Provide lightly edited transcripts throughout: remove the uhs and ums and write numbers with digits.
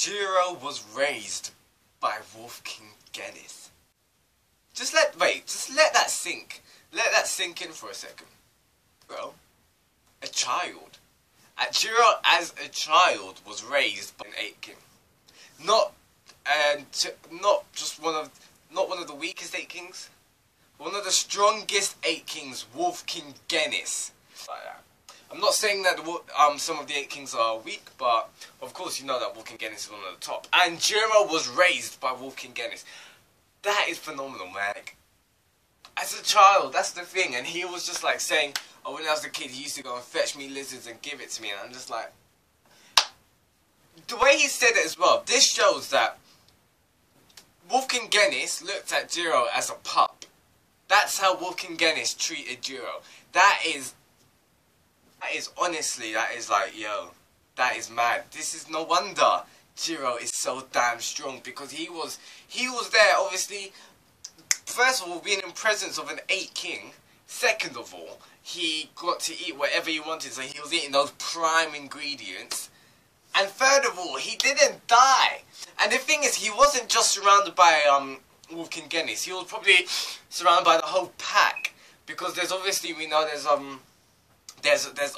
Jirou was raised by Wolf King Guinness. Just let that sink. Let that sink in for a second. Bro, a child. Jirou as a child was raised by an 8 king. Not one of the weakest 8 kings. One of the strongest 8 kings, Wolf King Guinness. I'm not saying that some of the 8 kings are weak, but of course you know that Wolf King Guinness is one of the top. And Jirou was raised by Wolf King Guinness. That is phenomenal, man. Like, as a child, that's the thing. And he was just like saying, oh, when I was a kid, he used to go and fetch me lizards and give it to me. And I'm just like, the way he said it as well, this shows that Wolf King Guinness looked at Jirou as a pup. That's how Wolf King Guinness treated Jirou. That is honestly, that is like, yo, that is mad. This is no wonder Jirou is so damn strong, because he was there, obviously, first of all, being in presence of an 8 king. Second of all, he got to eat whatever he wanted, so he was eating those prime ingredients. And third of all, he didn't die. And the thing is, he wasn't just surrounded by Wolf King Guinness. He was probably surrounded by the whole pack, because there's obviously, we know there's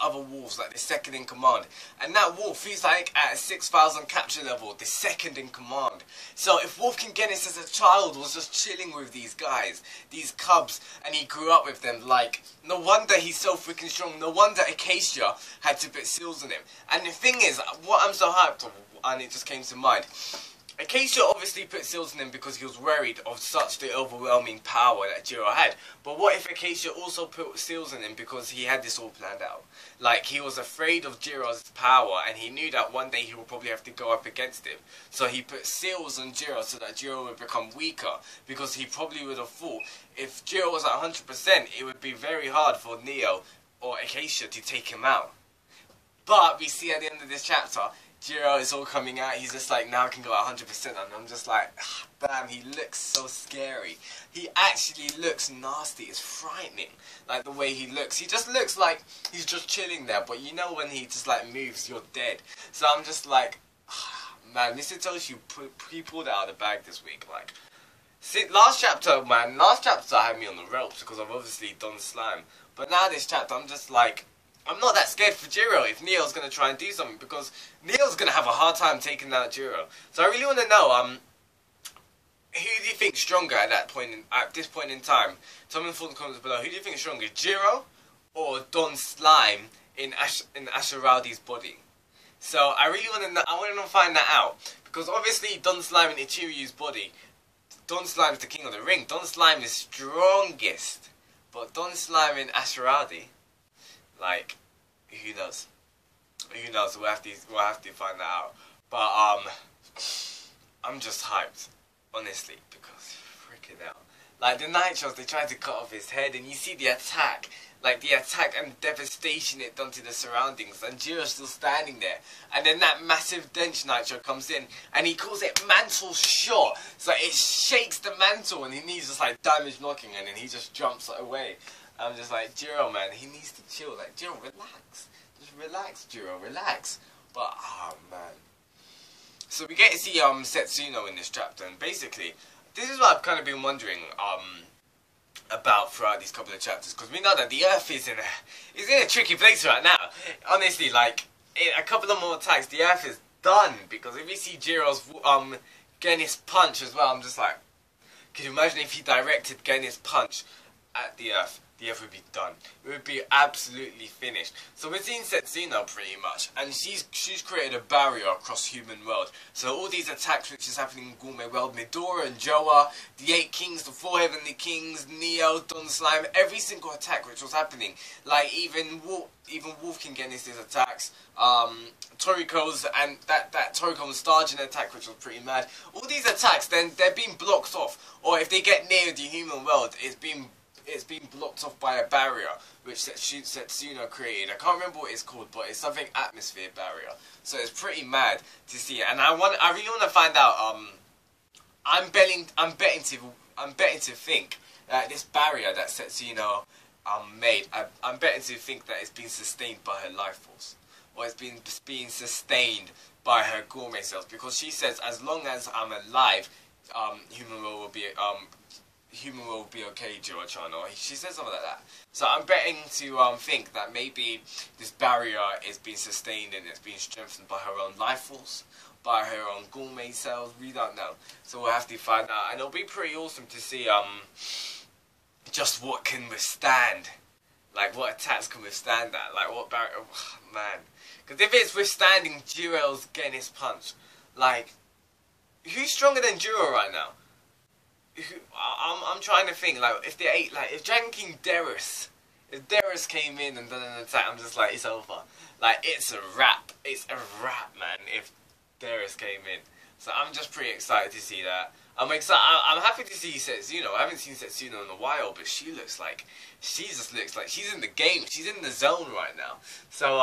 other wolves, like the second in command. And that wolf, he's like at 6,000 capture level, the second in command. So if Wolf King Guinness as a child was just chilling with these guys, these cubs, and he grew up with them, like, no wonder he's so freaking strong. No wonder Acacia had to put seals on him. And the thing is, what I'm so hyped of, and it just came to mind, Acacia obviously put seals on him because he was worried of such the overwhelming power that Jirou had. But what if Acacia also put seals on him because he had this all planned out? Like, he was afraid of Jirou's power, and he knew that one day he would probably have to go up against him. So he put seals on Jirou so that Jirou would become weaker, because he probably would have thought if Jirou was at 100%, it would be very hard for Neo or Acacia to take him out. But we see at the end of this chapter, Jirou is all coming out. He's just like, now I can go at 100%, and I'm just like, damn, he looks so scary. He actually looks nasty. It's frightening, like the way he looks. He just looks like he's just chilling there, but you know when he just like moves, you're dead. So I'm just like, man, Mr. Toshi, he pulled it out of the bag this week. Like, see, last chapter had me on the ropes because I've obviously done slime. But now this chapter, I'm just like, I'm not that scared for Jirou if Neo's going to try and do something, because Neo's going to have a hard time taking out Jirou. So I really want to know, who do you think's stronger at this point in time? Tell me in the comments below. Who do you think is stronger, Jirou or Don Slime in Ashiraudi's body? So I really want to know. I want to find that out, because obviously Don Slime in Ichiryu's body, Don Slime is the king of the ring. Don Slime is strongest, but Don Slime in Ashiraudi, like, who knows? Who knows? We'll have to find that out. But I'm just hyped, honestly, because freaking hell. Like the Nitros, they tried to cut off his head, and you see the attack, like the attack and devastation it done to the surroundings, and Jirou's still standing there. And then that massive dense Nitro comes in, and he calls it mantle shot. So it shakes the mantle, and he needs just like damage knocking, and then he just jumps away. I'm just like, Jirou, man, he needs to chill. Like, Jirou, relax. Just relax, Jirou, relax. But, oh, man. So we get to see Setsuno in this chapter, and basically, this is what I've kind of been wondering about throughout these couple of chapters, because we know that the Earth is in a tricky place right now. Honestly, like, in a couple of more attacks, the Earth is done, because if you see Jirou's Guinness punch as well, I'm just like, can you imagine if he directed Guinness punch at the Earth? The Earth would be done. It would be absolutely finished. So we're seeing Setsuno pretty much, and she's created a barrier across human world. So all these attacks which is happening in Gourmet World, Midora and Joa, the 8 Kings, the 4 Heavenly Kings, Neo, Don Slime, every single attack which was happening, like even Wolf King Guinness's attacks, Toriko's, and that Toriko Nostalgia attack which was pretty mad. All these attacks, then they're being blocked off, or if they get near the human world, it's being blocked off by a barrier which Setsuno created. I can't remember what it's called, but it's something atmosphere barrier. So it's pretty mad to see it, and I really want to find out. I'm betting to think that this barrier that Setsuno made. I'm betting to think that it's been sustained by her life force, or it's been sustained by her gourmet sales, because she says as long as I'm alive, human world will be okay, Jirou-chan, or she says something like that. So I'm betting to think that maybe this barrier is being sustained and it's being strengthened by her own life force, by her own gourmet cells. We don't know, so we'll have to find out. And it'll be pretty awesome to see just what can withstand, like what attacks can withstand that, like what barrier. Oh, man, because if it's withstanding Jirou's Guinness punch, like who's stronger than Jirou right now? I'm trying to think, like, if they ate, like, if Dragon King Darius, if Darius came in and done an attack, I'm just like, it's over. Like, it's a wrap. It's a wrap, man, if Darius came in. So I'm just pretty excited to see that. I'm happy to see Setsuno. I haven't seen Setsuno in a while, but she just looks like she's in the game. She's in the zone right now. So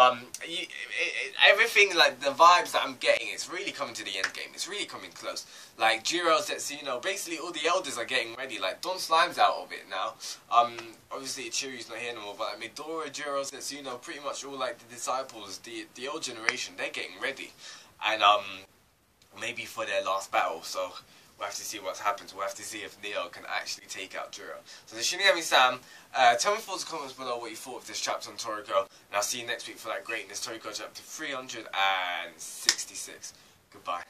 everything, like the vibes that I'm getting, it's really coming to the end game. It's really coming close. Like Jirou, Setsuno, basically all the elders are getting ready. Like Don Slime's out of it now. Obviously Ichiru's not here no more, but like Midora, Jirou, Setsuno, pretty much all like the disciples, the old generation, they're getting ready, and maybe for their last battle. So we'll have to see what happens. We'll have to see if Neo can actually take out Jirou. So the Shinigami-san, tell me in the comments below what you thought of this chapter on Toriko, and I'll see you next week for that greatness, Toriko Chapter 366. Goodbye.